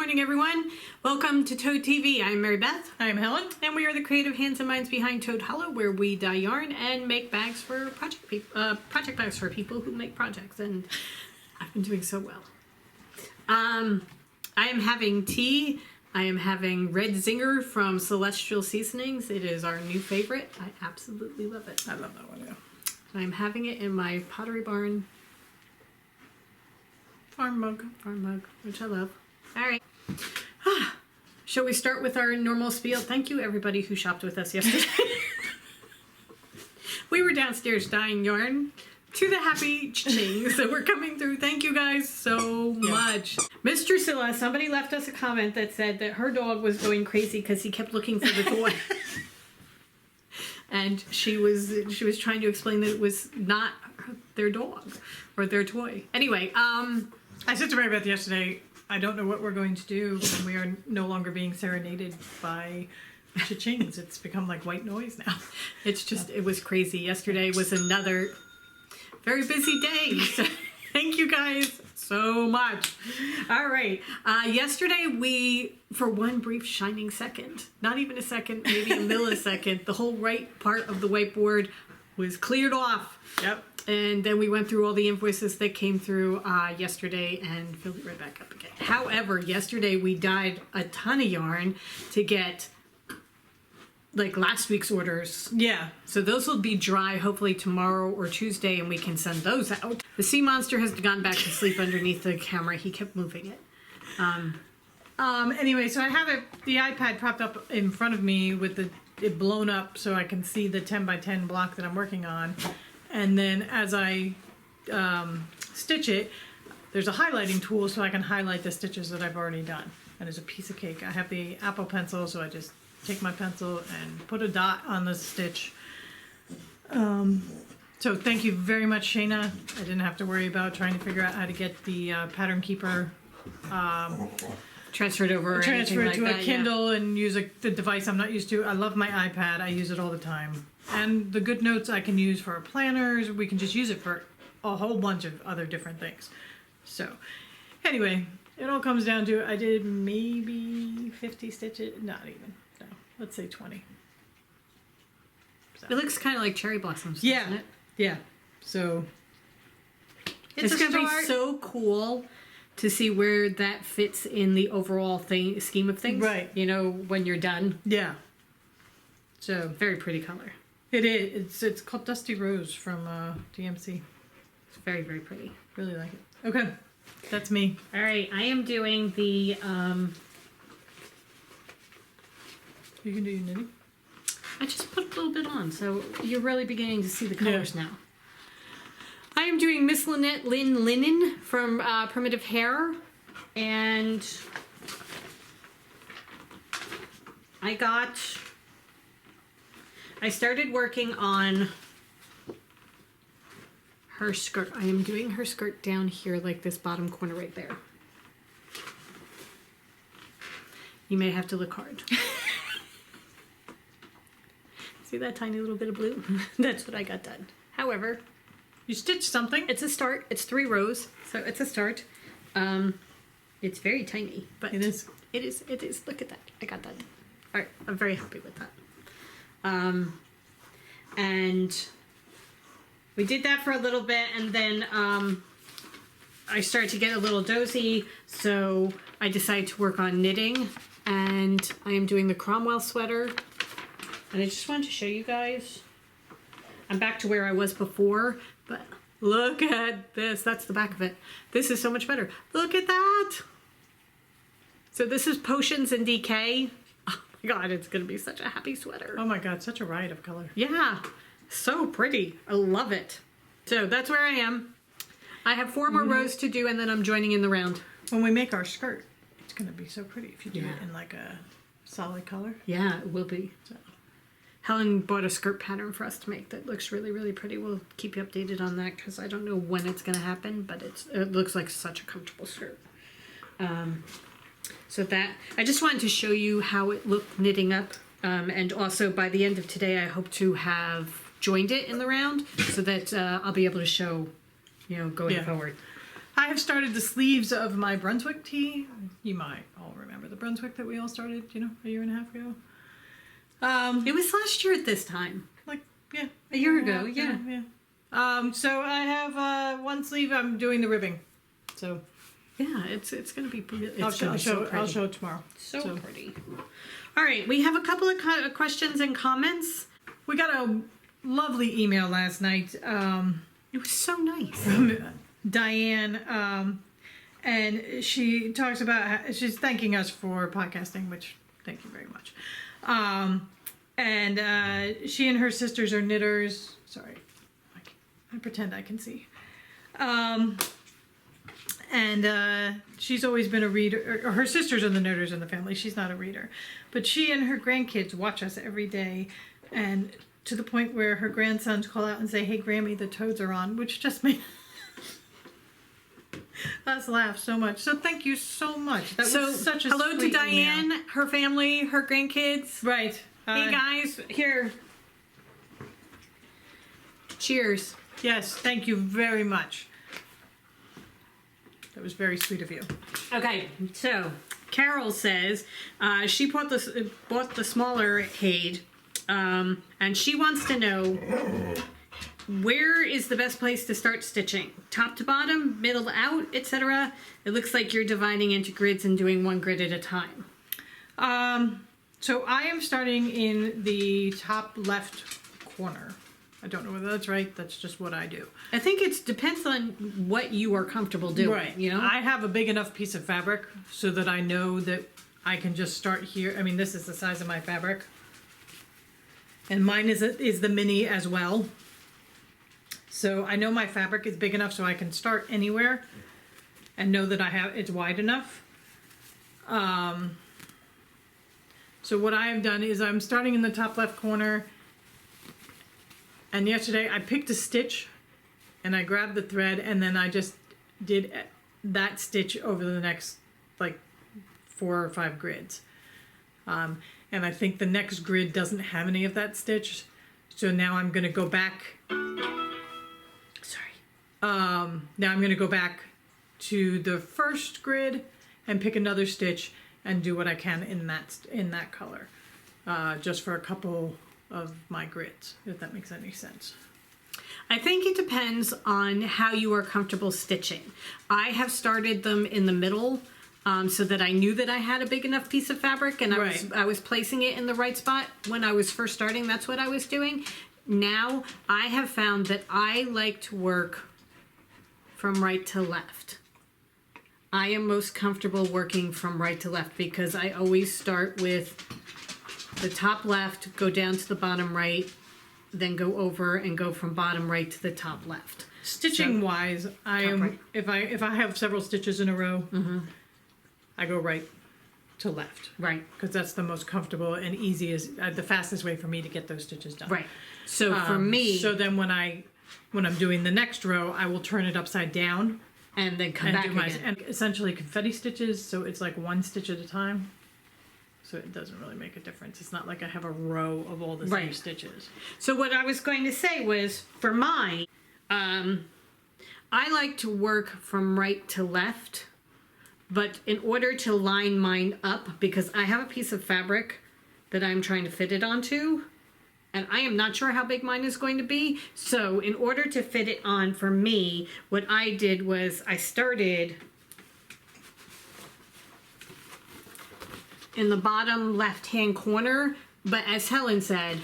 morning, everyone. Welcome to Toad TV. I'm Mary Beth. I'm Helen. And we are the creative hands and minds behind Toad Hollow, where we dye yarn and make bags for project bags for people who make projects. And I've been doing so well. I am having tea. I am having Red Zinger from Celestial Seasonings. It is our new favorite. I absolutely love it. I love that one, yeah. I'm having it in my Pottery Barn farm mug, which I love. All right. Shall we start with our normal spiel? Thank you, everybody who shopped with us yesterday. We were downstairs dyeing yarn to the happy ching. So we're coming through. Thank you guys so much. Miss Drusilla, somebody left us a comment that said that her dog was going crazy because he kept looking for the toy. And she was trying to explain that it was not their dog or their toy. Anyway, I said to Mary Beth yesterday, I don't know what we're going to do when we are no longer being serenaded by cha-chings. It's become like white noise now. It's just, it was crazy. Yesterday was another very busy day. So thank you guys so much. All right. Yesterday we, for one brief shining second, not even a second, maybe a millisecond, the whole right part of the whiteboard was cleared off. Yep. And then we went through all the invoices that came through yesterday and filled it right back up again. However, yesterday we dyed a ton of yarn to get like last week's orders. Yeah. So those will be dry hopefully tomorrow or Tuesday, and we can send those out. The sea monster has gone back to sleep underneath the camera. He kept moving it. Anyway, so I have the iPad propped up in front of me with it blown up so I can see the 10 by 10 block that I'm working on. And then as I stitch it, there's a highlighting tool so I can highlight the stitches that I've already done. And it's a piece of cake. I have the Apple pencil, so I just take my pencil and put a dot on the stitch. So thank you very much, Shayna. I didn't have to worry about trying to figure out how to get the pattern keeper transferred over or transfer it anything to like a that, Kindle and use the device I'm not used to. I love my iPad. I use it all the time. And the good notes I can use for planners. We can just use it for a whole bunch of other different things. So anyway, it all comes down to I did maybe 50 stitches. Not even. No, let's say 20. So. It looks kind of like cherry blossoms, Yeah. doesn't it? Yeah. So It's going to be so cool to see where that fits in the overall scheme of things. Right. You know, when you're done. Yeah. So, very pretty color. It is. It's called Dusty Rose from DMC. It's very, very pretty. Really like it. Okay. That's me. All right. I am doing the... You can do your knitting. I just put a little bit on, so you're really beginning to see the colors now. I am doing Miss Lynette Linen from Primitive Hair, and I started working on her skirt. I am doing her skirt down here, like this bottom corner right there. You may have to look hard. See that tiny little bit of blue? That's what I got done. However, you stitched something. it's a start. It's 3 rows, so it's a start. It's very tiny, but it is. It is. It is. Look at that. I got that. All right, I'm very happy with that. And we did that for a little bit, and then I started to get a little dozy, so I decided to work on knitting, and I am doing the Cromwell sweater. And I just wanted to show you guys. I'm back to where I was before, but look at this. That's the back of it. This is so much better. Look at that. So this is Potions and DK. Oh my God, it's going to be such a happy sweater. Oh my God, such a riot of color. Yeah, so pretty. I love it. So that's where I am. I have 4 more rows to do, and then I'm joining in the round. When we make our skirt, it's going to be so pretty if you do it in like a solid color. Yeah, it will be. So. Helen bought a skirt pattern for us to make that looks really, really pretty. We'll keep you updated on that because I don't know when it's going to happen, but it looks like such a comfortable skirt. So that, I just wanted to show you how it looked knitting up. And also by the end of today, I hope to have joined it in the round so that I'll be able to show, you know, going forward. I have started the sleeves of my Brunswick tee. You might all remember the Brunswick that we all started, a year and a half ago. It was last year at this time. Like, yeah. A year ago, yeah. So I have one sleeve. I'm doing the ribbing. So Yeah, it's gonna be. I'll show it tomorrow. So pretty. All right, we have a couple of questions and comments. We got a lovely email last night. It was so nice. From Diane, and she talks about she's thanking us for podcasting, which thank you very much. And she and her sisters are knitters. Sorry, I pretend I can see. And she's always been a reader. Or her sisters are the knitters in the family. She's not a reader, but she and her grandkids watch us every day, and to the point where her grandsons call out and say, "Hey, Grammy, the toads are on," which just made us laugh so much. So thank you so much. That was such a hello to sweet Diane, email. her family, her grandkids. Right. Hey guys, here. Cheers. Yes, thank you very much. That was very sweet of you. Okay, so Carol says she bought the smaller Hade, and she wants to know where is the best place to start stitching? Top to bottom, middle to out, etc. It looks like you're dividing into grids and doing one grid at a time. So I am starting in the top left corner. I don't know whether that's right. That's just what I do. I think it depends on what you are comfortable doing. Right. You know, I have a big enough piece of fabric so that I know that I can just start here. I mean, this is the size of my fabric, and mine is the mini as well. So I know my fabric is big enough so I can start anywhere, and know that it's wide enough. So what I have done is I'm starting in the top left corner, and yesterday I picked a stitch and I grabbed the thread and then I just did that stitch over the next like 4 or 5 grids. And I think the next grid doesn't have any of that stitch. So now I'm going to go back. sorry. Now I'm going to go back to the first grid and pick another stitch and do what I can in that color, just for a couple of my grids, if that makes any sense. I think it depends on how you are comfortable stitching. I have started them in the middle, so that I knew that I had a big enough piece of fabric, and I was placing it in the right spot when I was first starting. That's what I was doing. Now I have found that I like to work from right to left. I am most comfortable working from right to left because I always start with the top left, go down to the bottom right, then go over and go from bottom right to the top left. Stitching wise, I am right. if I have several stitches in a row, I go right to left. Right. Because that's the most comfortable and easiest, the fastest way for me to get those stitches done. Right. So for me, so then when I'm doing the next row, I will turn it upside down and then come and back do my again. and essentially confetti stitches. So it's like one stitch at a time. So it doesn't really make a difference. It's not like I have a row of all the same Right. stitches. So what I was going to say was, for mine, I like to work from right to left, but in order to line mine up, because I have a piece of fabric that I'm trying to fit it onto, and I am not sure how big mine is going to be. So in order to fit it on for me, what I did was I started in the bottom left-hand corner, but as Helen said,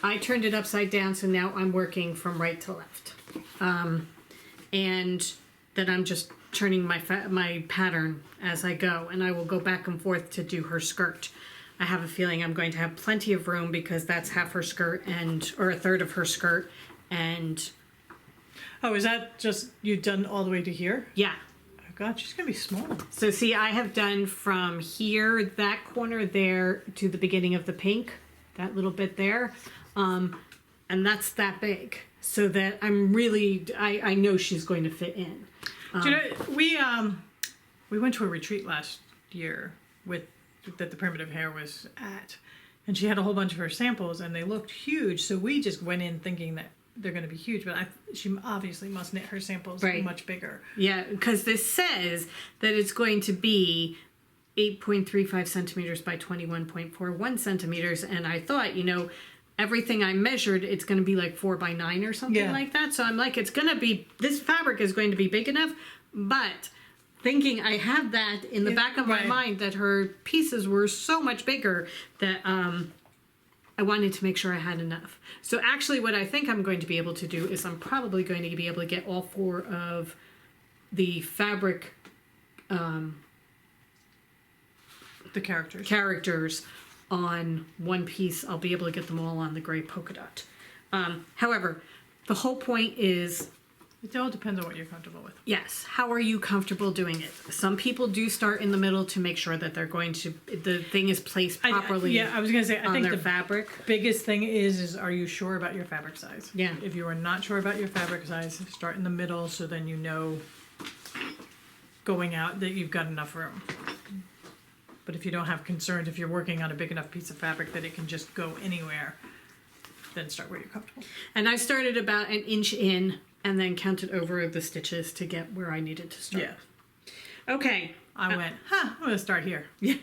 I turned it upside down, so now I'm working from right to left. And then I'm just turning my pattern as I go, and I will go back and forth to do her skirt. I have a feeling I'm going to have plenty of room because that's half her skirt or a third of her skirt, and Oh, is that just you done all the way to here? yeah. Oh God, she's gonna be small. So see, I have done from here, that corner there, to the beginning of the pink, that little bit there, and that's that big. So that I'm really, I know she's going to fit in. Do you know, we went to a retreat last year that the Primitive Hair was at, and she had a whole bunch of her samples, and they looked huge. So we just went in thinking that they're going to be huge, but she obviously must knit her samples Right. much bigger. Yeah, because this says that it's going to be 8.35 centimeters by 21.41 centimeters. And I thought, everything I measured, it's going to be like 4 by 9 or something like that. So I'm like, this fabric is going to be big enough. But thinking I had that in the back of my mind that her pieces were so much bigger that I wanted to make sure I had enough. So actually what I think I'm going to be able to do is I'm probably going to be able to get all 4 of the fabric The characters. characters on one piece. I'll be able to get them all on the gray polka dot. However, the whole point is, It all depends on what you're comfortable with. yes, how are you comfortable doing it? Some people do start in the middle to make sure that the thing is placed properly I was going to say, I on think their the fabric. biggest thing is are you sure about your fabric size? Yeah. If you are not sure about your fabric size, start in the middle so then you know going out that you've got enough room. But if you don't have concerns, if you're working on a big enough piece of fabric that it can just go anywhere, then start where you're comfortable. And I started about an inch in and then counted over the stitches to get where I needed to start. Yeah. Okay. I went, I'm going to start here. Yeah.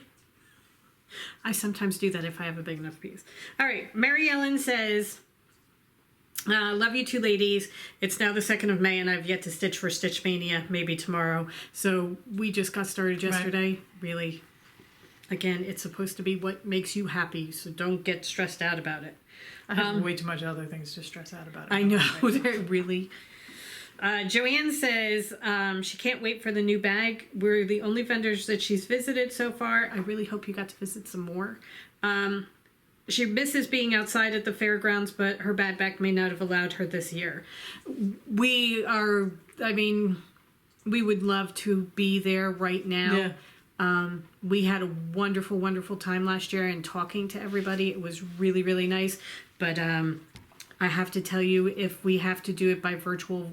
I sometimes do that if I have a big enough piece. All right. Mary Ellen says, love you two ladies. It's now the 2nd of May and I've yet to stitch for Stitch Mania, maybe tomorrow. So we just got started yesterday. Right. Really. Again, it's supposed to be what makes you happy, so don't get stressed out about it. I have way too much other things to stress out about. I know, they're really. Joanne says she can't wait for the new bag. We're the only vendors that she's visited so far. I really hope you got to visit some more. She misses being outside at the fairgrounds, but her bad back may not have allowed her this year. We would love to be there right now. Yeah. We had a wonderful, wonderful time last year and talking to everybody. It was really, really nice. But I have to tell you, if we have to do it by virtual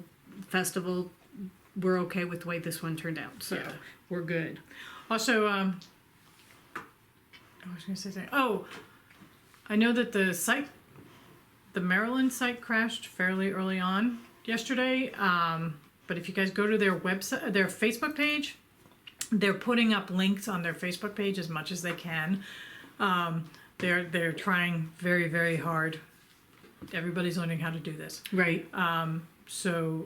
festival, we're okay with the way this one turned out. So we're good. Also, I was going to say something. Oh, I know that the Maryland site crashed fairly early on yesterday. But if you guys go to their website, their Facebook page, they're putting up links on their Facebook page as much as they can. They're trying very, very hard. Everybody's learning how to do this. Right. So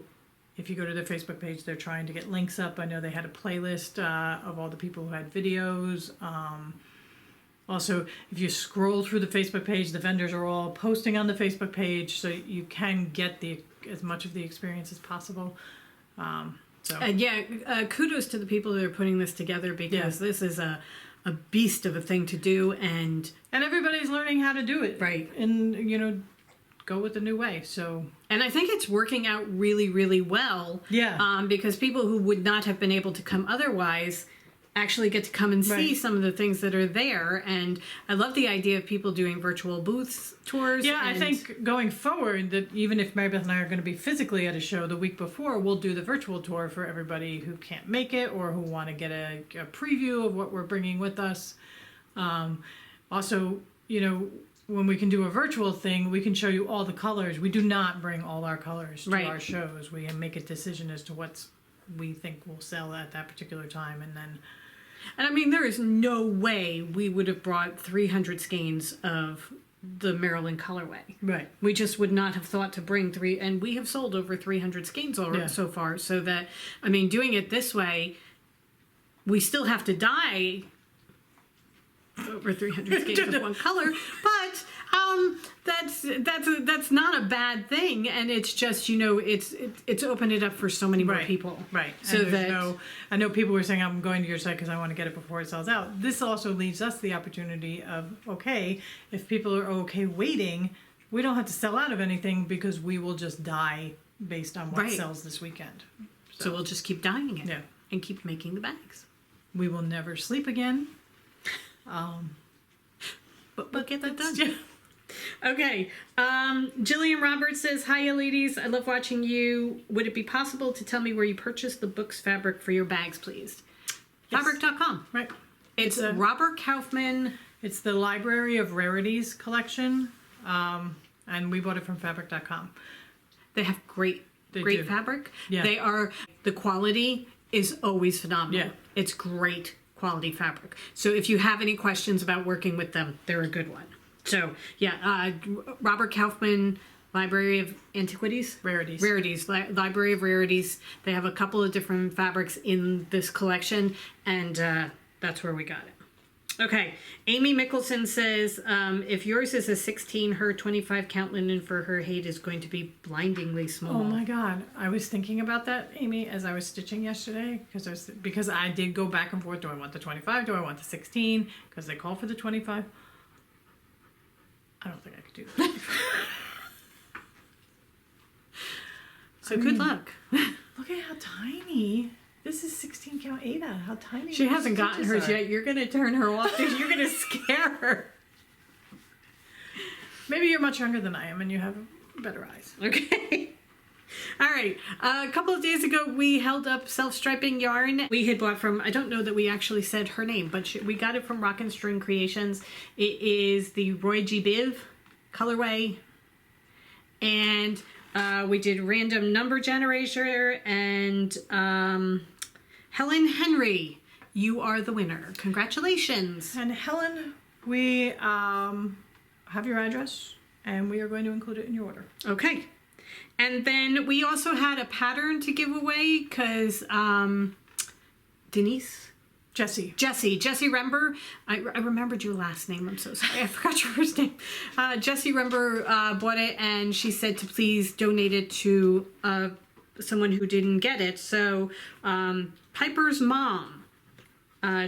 if you go to their Facebook page, they're trying to get links up. I know they had a playlist of all the people who had videos. Also, if you scroll through the Facebook page, the vendors are all posting on the Facebook page, so you can get as much of the experience as possible. Kudos to the people that are putting this together, because this is a beast of a thing to do, and everybody's learning how to do it, right? And go with the new way. So, and I think it's working out really, really well. Yeah. Because people who would not have been able to come otherwise actually get to come and see some of the things that are there. And I love the idea of people doing virtual booths tours. Yeah, I think going forward, that even if Mary Beth and I are going to be physically at a show the week before, we'll do the virtual tour for everybody who can't make it or who want to get a preview of what we're bringing with us. Also, when we can do a virtual thing, we can show you all the colors. We do not bring all our colors to our shows. We make a decision as to what we think will sell at that particular time, and then... And I mean, there is no way we would have brought 300 skeins of the Maryland colorway. Right. We just would not have thought to bring and we have sold over 300 skeins so far. So that, I mean, doing it this way, we still have to dye over 300 skeins of one color, but that's not a bad thing, and it's just it's opened it up for so many more people. Right. So that I know people were saying, I'm going to your site because I want to get it before it sells out. This also leaves us the opportunity of, okay, if people are okay waiting, we don't have to sell out of anything because we will just dye based on what sells this weekend. So we'll just keep dyeing it and keep making the bags. We will never sleep again. But we'll get that done. Yeah. Okay. Jillian Roberts says, hiya ladies. I love watching you. Would it be possible to tell me where you purchased the book's fabric for your bags, please? Yes. Fabric.com. Right. It's Robert Kaufman. It's the Library of Rarities collection. And we bought it from fabric.com. They have great do. fabric. Yeah. The quality is always phenomenal. Yeah. It's great quality fabric. So if you have any questions about working with them, they're a good one. So yeah, Robert Kaufman, Library of Antiquities? Rarities. Library of Rarities. They have a couple of different fabrics in this collection, and that's where we got it. Okay, Amy Mickelson says, if yours is a 16, her 25 count linen for her height is going to be blindingly small. Oh my God. I was thinking about that, Amy, as I was stitching yesterday, because I did go back and forth. Do I want the 25? Do I want the 16? Because they call for the 25. I don't think I could do that. So good luck. Look at how tiny. This is 16 count Ada. How tiny. She these hasn't gotten hers stitches are. yet. You're going to turn her off. You're going to scare her. Maybe you're much younger than I am and you have better eyes. Okay. All right. A couple of days ago, we held up self-striping yarn. We had bought from, I don't know that we actually said her name, but we got it from Rock and String Creations. It is the Roy G. Biv colorway. And we did random number generator, and Helen Henry, you are the winner. Congratulations. And Helen, we have your address and we are going to include it in your order. Okay. And then we also had a pattern to give away because Jessie Rember. I remembered your last name. I'm so sorry. I forgot your first name. Jessie Rember bought it, and she said to please donate it to someone who didn't get it. So Piper's mom.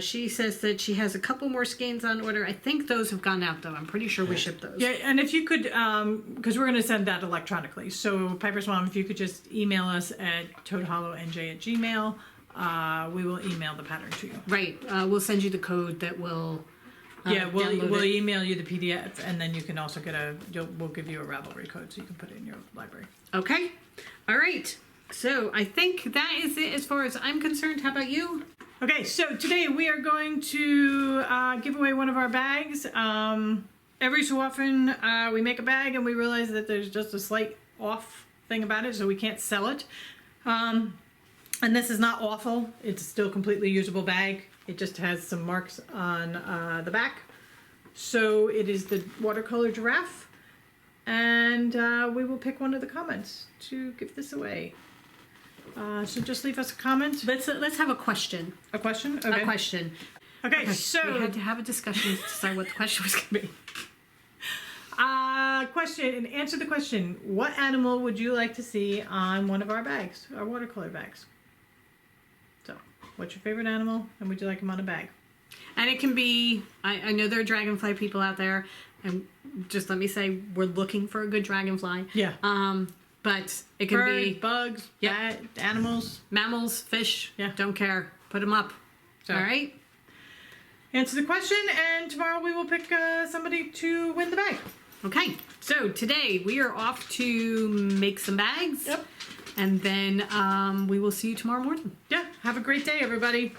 She says that she has a couple more skeins on order. I think those have gone out, though. I'm pretty sure we shipped those. Yeah, and if you could, because we're going to send that electronically. So Piper's mom, if you could just email us at toadhollowNJ@gmail.com. We will email the pattern to you. Right. We'll send you the code that will. We'll email you the PDF, and then you can also we'll give you a Ravelry code so you can put it in your library. Okay. All right. So I think that is it as far as I'm concerned. How about you? Okay, so today we are going to give away one of our bags. Every so often we make a bag and we realize that there's just a slight off thing about it, so we can't sell it. And this is not awful. It's still a completely usable bag. It just has some marks on the back. So it is the watercolor giraffe. And we will pick one of the comments to give this away. So just leave us a comment. Let's have a question. A question? Okay. A question. Okay, so... We had to have a discussion to decide what the question was going to be. Question, and answer the question. What animal would you like to see on one of our bags, our watercolor bags? So, what's your favorite animal, and would you like them on a bag? And it can be, I know there are dragonfly people out there, and just let me say, we're looking for a good dragonfly. Yeah. But it can be bugs, yep. Animals, mammals, fish. Yeah. Don't care. Put them up. So, all right. Answer the question, and tomorrow we will pick somebody to win the bag. Okay. So today we are off to make some bags. Yep. And then we will see you tomorrow morning. Yeah. Have a great day, everybody.